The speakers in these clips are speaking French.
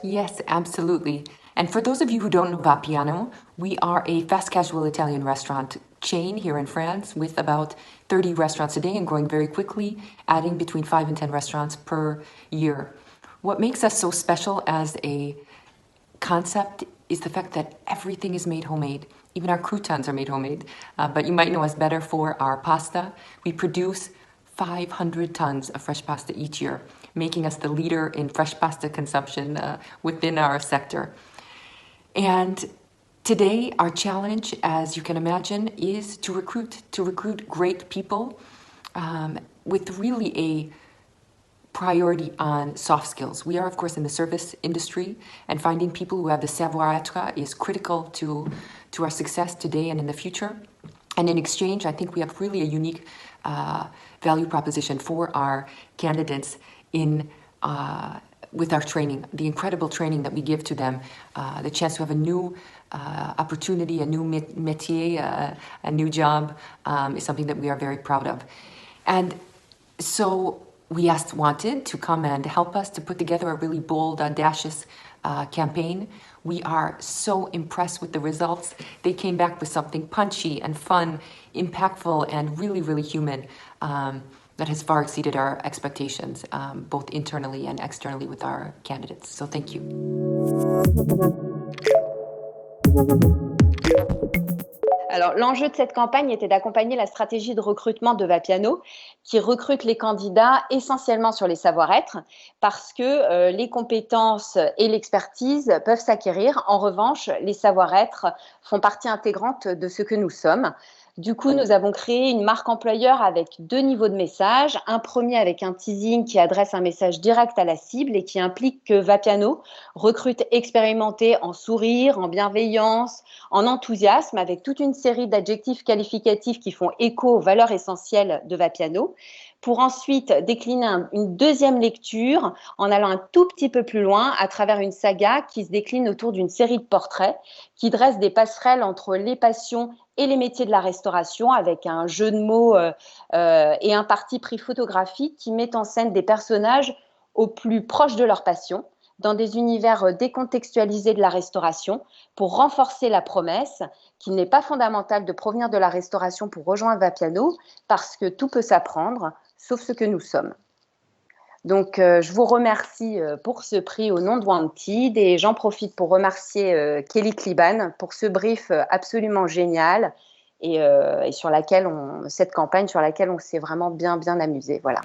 Yes, absolutely. And for those of you who don't know Vapiano, we are a fast casual Italian restaurant chain here in France with about 30 restaurants a day and growing very quickly, adding between 5 and 10 restaurants per year. What makes us so special as a concept is the fact that everything is made homemade. Even our croutons are made homemade. But you might know us better for our pasta. We produce 500 tons of fresh pasta each year, making us the leader in fresh pasta consumption within our sector. And today, our challenge, as you can imagine, is to recruit great people with really a priority on soft skills. We are, of course, in the service industry, and finding people who have the savoir-être is critical to our success today and in the future. And in exchange, I think we have really a unique value proposition for our candidates in with our training, the incredible training that we give to them, the chance to have a new opportunity, a new métier, a new job is something that we are very proud of. And so we asked Wanted to come and help us to put together a really bold, audacious campaign. We are so impressed with the results. They came back with something punchy and fun, impactful, and really, really human that has far exceeded our expectations, both internally and externally with our candidates. So thank you. Alors, l'enjeu de cette campagne était d'accompagner la stratégie de recrutement de Vapiano, qui recrute les candidats essentiellement sur les savoir-être, parce que les compétences et l'expertise peuvent s'acquérir. En revanche, les savoir-être font partie intégrante de ce que nous sommes. Du coup, nous avons créé une marque employeur avec 2 niveaux de message. Un premier avec un teasing qui adresse un message direct à la cible et qui implique que Vapiano recrute expérimenté en sourire, en bienveillance, en enthousiasme, avec toute une série d'adjectifs qualificatifs qui font écho aux valeurs essentielles de Vapiano, pour ensuite décliner une deuxième lecture en allant un tout petit peu plus loin à travers une saga qui se décline autour d'une série de portraits qui dresse des passerelles entre les passions et les métiers de la restauration, avec un jeu de mots et un parti pris photographique qui met en scène des personnages au plus proche de leur passion, dans des univers décontextualisés de la restauration, pour renforcer la promesse qu'il n'est pas fondamental de provenir de la restauration pour rejoindre Vapiano, parce que tout peut s'apprendre, sauf ce que nous sommes. Donc, je vous remercie pour ce prix au nom de Wanted et j'en profite pour remercier Kelly Kliban pour ce brief absolument génial et sur cette campagne sur laquelle on s'est vraiment bien amusé. Voilà.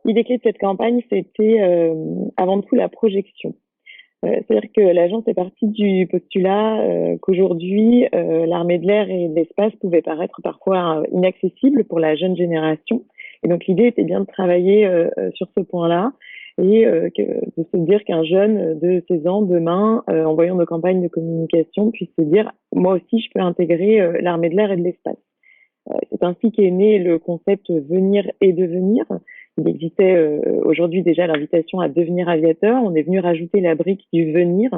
L'idée clé de cette campagne, c'était avant tout la projection. C'est-à-dire que l'agence est partie du postulat qu'aujourd'hui, l'armée de l'air et de l'espace pouvaient paraître parfois inaccessibles pour la jeune génération. Et donc l'idée était bien de travailler sur ce point-là et de se dire qu'un jeune de 16 ans, demain, en voyant nos campagnes de communication, puisse se dire « moi aussi, je peux intégrer l'armée de l'air et de l'espace ». C'est ainsi qu'est né le concept « venir et devenir ». Il existait aujourd'hui déjà l'invitation à devenir aviateur. On est venu rajouter la brique du venir.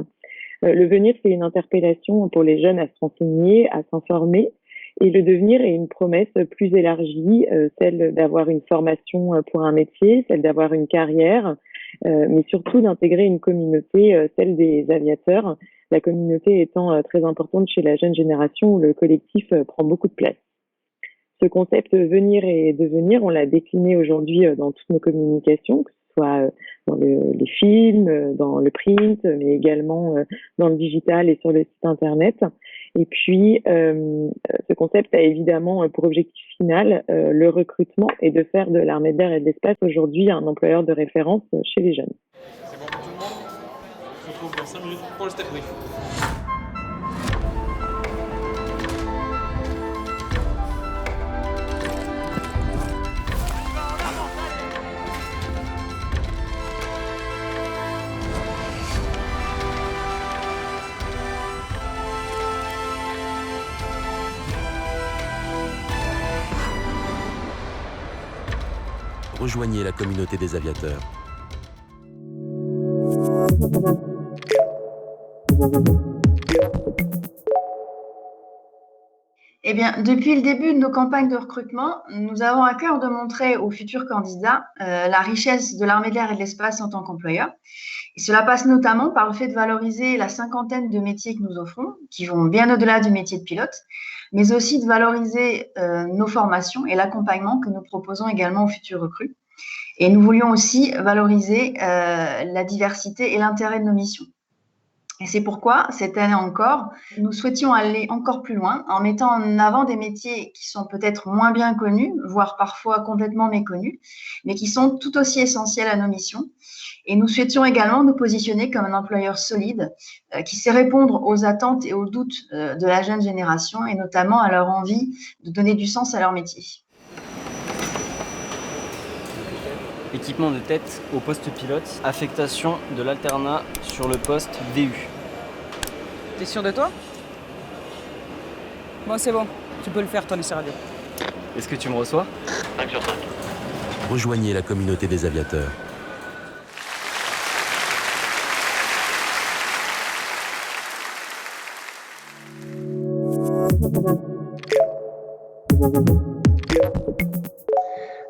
Le venir, c'est une interpellation pour les jeunes à se renseigner, à s'informer. Et le devenir est une promesse plus élargie, celle d'avoir une formation pour un métier, celle d'avoir une carrière, mais surtout d'intégrer une communauté, celle des aviateurs. La communauté étant très importante chez la jeune génération où le collectif prend beaucoup de place. Ce concept venir et devenir, on l'a décliné aujourd'hui dans toutes nos communications, que ce soit dans les films, dans le print, mais également dans le digital et sur le site internet. Et puis, ce concept a évidemment pour objectif final le recrutement et de faire de l'armée de l'air et de l'espace aujourd'hui un employeur de référence chez les jeunes. C'est bon pour tout le monde? On se retrouve dans 5 minutes pour le step brief. Rejoignez la communauté des aviateurs. Eh bien, depuis le début de nos campagnes de recrutement, nous avons à cœur de montrer aux futurs candidats la richesse de l'armée de l'air et de l'espace en tant qu'employeur. Et cela passe notamment par le fait de valoriser la cinquantaine de métiers que nous offrons, qui vont bien au-delà du métier de pilote, mais aussi de valoriser nos formations et l'accompagnement que nous proposons également aux futurs recrues. Et nous voulions aussi valoriser la diversité et l'intérêt de nos missions. Et c'est pourquoi, cette année encore, nous souhaitions aller encore plus loin en mettant en avant des métiers qui sont peut-être moins bien connus, voire parfois complètement méconnus, mais qui sont tout aussi essentiels à nos missions. Et nous souhaitions également nous positionner comme un employeur solide qui sait répondre aux attentes et aux doutes de la jeune génération et notamment à leur envie de donner du sens à leur métier. Équipement de tête au poste pilote, affectation de l'alternat sur le poste VU. T'es sûr de toi? Bon, c'est bon, tu peux le faire, ton essai radio. Est-ce que tu me reçois? 5 sur 5. Rejoignez la communauté des aviateurs.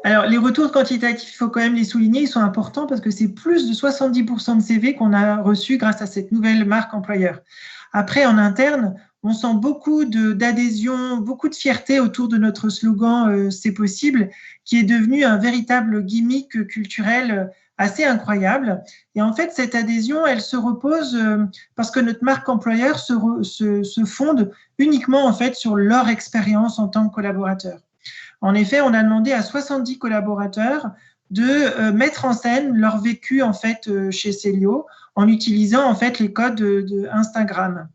Alors, les retours quantitatifs, il faut quand même les souligner, ils sont importants parce que c'est plus de 70% de CV qu'on a reçus grâce à cette nouvelle marque employeur. Après, en interne, on sent beaucoup d'adhésion, beaucoup de fierté autour de notre slogan « C'est possible », qui est devenu un véritable gimmick culturel assez incroyable. Et en fait, cette adhésion, elle se repose parce que notre marque employeur se fonde uniquement en fait sur leur expérience en tant que collaborateur. En effet, on a demandé à 70 collaborateurs de mettre en scène leur vécu en fait chez Célio en utilisant en fait les codes de Instagram.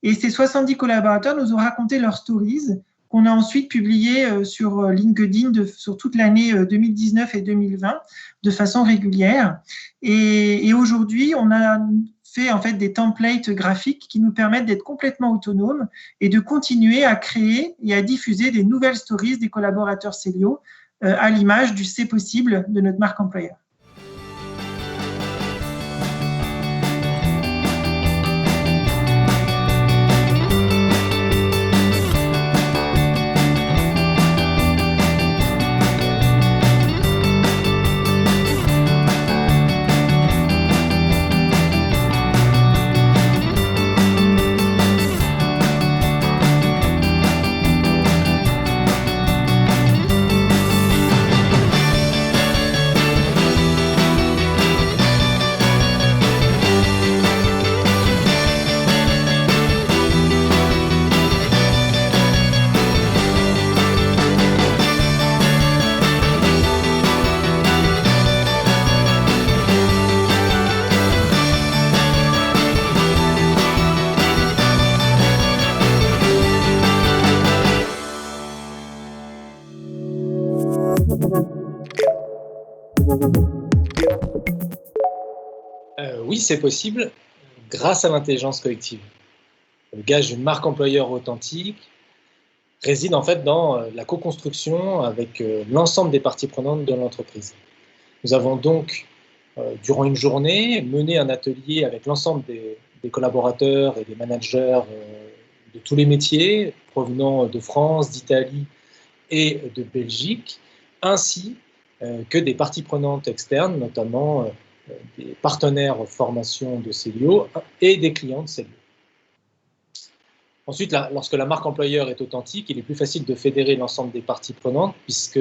Et ces 70 collaborateurs nous ont raconté leurs stories qu'on a ensuite publiées sur LinkedIn sur toute l'année 2019 et 2020 de façon régulière. Et aujourd'hui, on a fait en fait des templates graphiques qui nous permettent d'être complètement autonomes et de continuer à créer et à diffuser des nouvelles stories des collaborateurs Célio à l'image du C'est possible de notre marque employeur. Oui, c'est possible grâce à l'intelligence collective. Le gage d'une marque employeur authentique réside en fait dans la co-construction avec l'ensemble des parties prenantes de l'entreprise. Nous avons donc, durant une journée, mené un atelier avec l'ensemble des collaborateurs et des managers de tous les métiers provenant de France, d'Italie et de Belgique, ainsi que des parties prenantes externes, notamment des partenaires formation de Célio et des clients de Célio. Ensuite, lorsque la marque employeur est authentique, il est plus facile de fédérer l'ensemble des parties prenantes puisque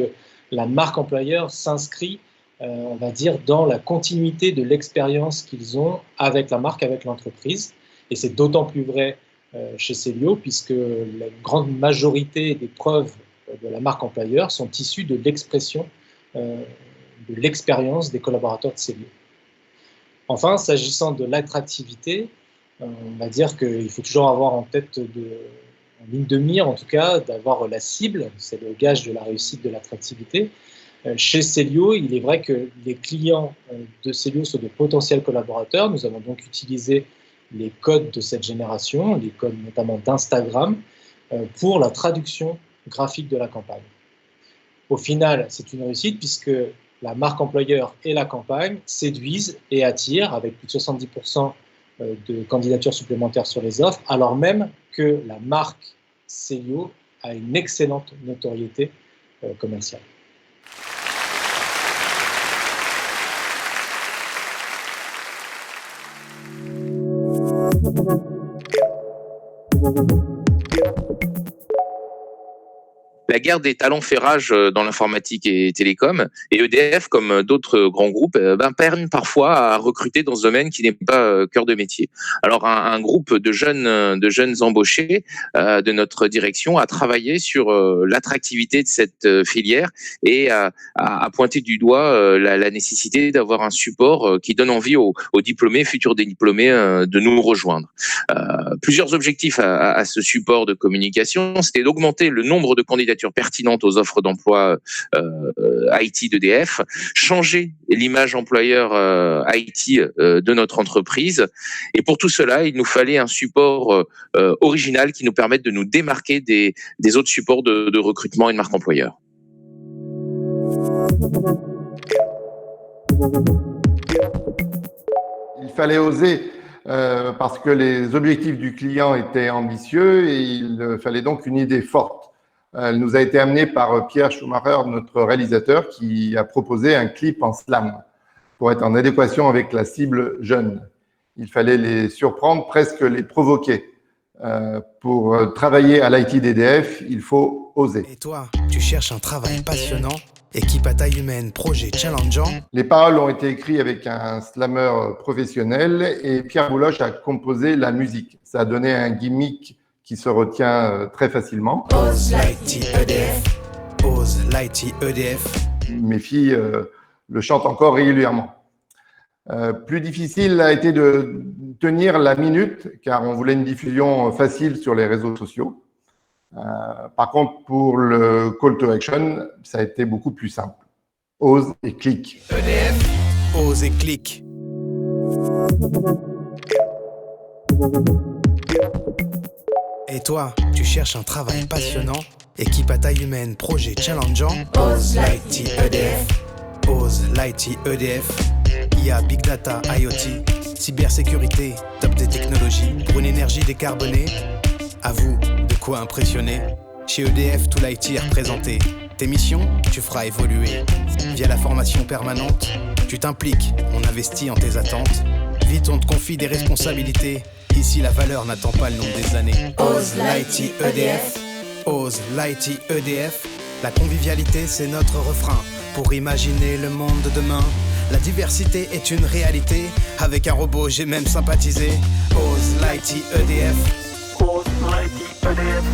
la marque employeur s'inscrit, on va dire, dans la continuité de l'expérience qu'ils ont avec la marque, avec l'entreprise. Et c'est d'autant plus vrai chez Célio puisque la grande majorité des preuves de la marque employeur sont issues de l'expression, de l'expérience des collaborateurs de Célio. Enfin, s'agissant de l'attractivité, on va dire qu'il faut toujours avoir en tête, en ligne de mire en tout cas, d'avoir la cible, c'est le gage de la réussite de l'attractivité. Chez Célio, il est vrai que les clients de Célio sont de potentiels collaborateurs. Nous avons donc utilisé les codes de cette génération, les codes notamment d'Instagram, pour la traduction graphique de la campagne. Au final, c'est une réussite puisque la marque employeur et la campagne séduisent et attirent avec plus de 70% de candidatures supplémentaires sur les offres, alors même que la marque Célio a une excellente notoriété commerciale. La guerre des talents fait rage dans l'informatique et télécom, et EDF, comme d'autres grands groupes, peine parfois à recruter dans ce domaine qui n'est pas cœur de métier. Alors un groupe de jeunes embauchés de notre direction a travaillé sur l'attractivité de cette filière et a pointé du doigt la nécessité d'avoir un support qui donne envie aux diplômés, futurs diplômés, de nous rejoindre. Plusieurs objectifs à ce support de communication, c'était d'augmenter le nombre de candidatures pertinentes aux offres d'emploi IT d'EDF, changer l'image employeur IT de notre entreprise. Et pour tout cela, il nous fallait un support original qui nous permette de nous démarquer des autres supports de recrutement et de marque employeur. Il fallait oser parce que les objectifs du client étaient ambitieux et il fallait donc une idée forte. Elle nous a été amenée par Pierre Schumacher, notre réalisateur, qui a proposé un clip en slam pour être en adéquation avec la cible jeune. Il fallait les surprendre, presque les provoquer. Pour travailler à l'IT d'EDF, il faut oser. Et toi, tu cherches un travail passionnant, équipe à taille humaine, projet challengeant? Les paroles ont été écrites avec un slammer professionnel et Pierre Bouloche a composé la musique. Ça a donné un gimmick qui se retient très facilement. Ose l'IT EDF. Ose l'IT EDF. Mes filles le chantent encore régulièrement. Plus difficile a été de tenir la minute, car on voulait une diffusion facile sur les réseaux sociaux. Par contre, pour le call to action, ça a été beaucoup plus simple. Ose et clique. EDF, ose et clique. Et toi, tu cherches un travail passionnant, équipe à taille humaine, projet challengeant? Ose l'IT EDF. Ose l'IT EDF. IA, Big Data, IoT, cybersécurité, top des technologies, pour une énergie décarbonée. À vous, de quoi impressionner. Chez EDF, tout l'IT est représenté. Tes missions, tu feras évoluer. Via la formation permanente, tu t'impliques, on investit en tes attentes. Vite, on te confie des responsabilités. Ici, la valeur n'attend pas le nombre des années. Ose l'IT EDF. Ose l'IT EDF. La convivialité, c'est notre refrain. Pour imaginer le monde de demain. La diversité est une réalité. Avec un robot, j'ai même sympathisé. Ose l'IT EDF. Ose l'IT EDF.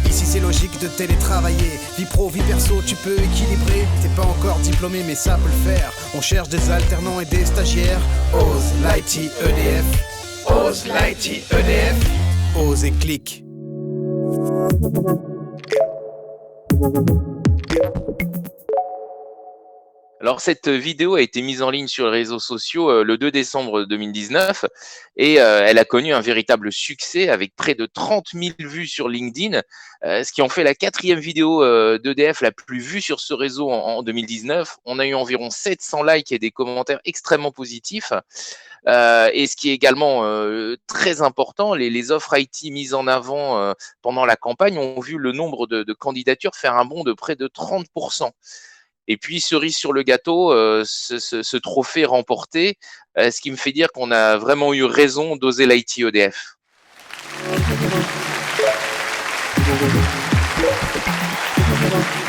Ici c'est logique de télétravailler. Vie pro, vie perso, tu peux équilibrer. T'es pas encore diplômé mais ça peut le faire. On cherche des alternants et des stagiaires. Ose l'IT EDF. Ose l'IT EDF. Ose et clique. Alors cette vidéo a été mise en ligne sur les réseaux sociaux le 2 décembre 2019 et elle a connu un véritable succès avec près de 30 000 vues sur LinkedIn, ce qui en fait la 4e vidéo d'EDF la plus vue sur ce réseau en 2019. On a eu environ 700 likes et des commentaires extrêmement positifs. Et ce qui est également très important, les offres IT mises en avant pendant la campagne ont vu le nombre de candidatures faire un bond de près de 30%. Et puis, cerise sur le gâteau, ce trophée remporté, ce qui me fait dire qu'on a vraiment eu raison d'oser l'IT EDF. Au revoir.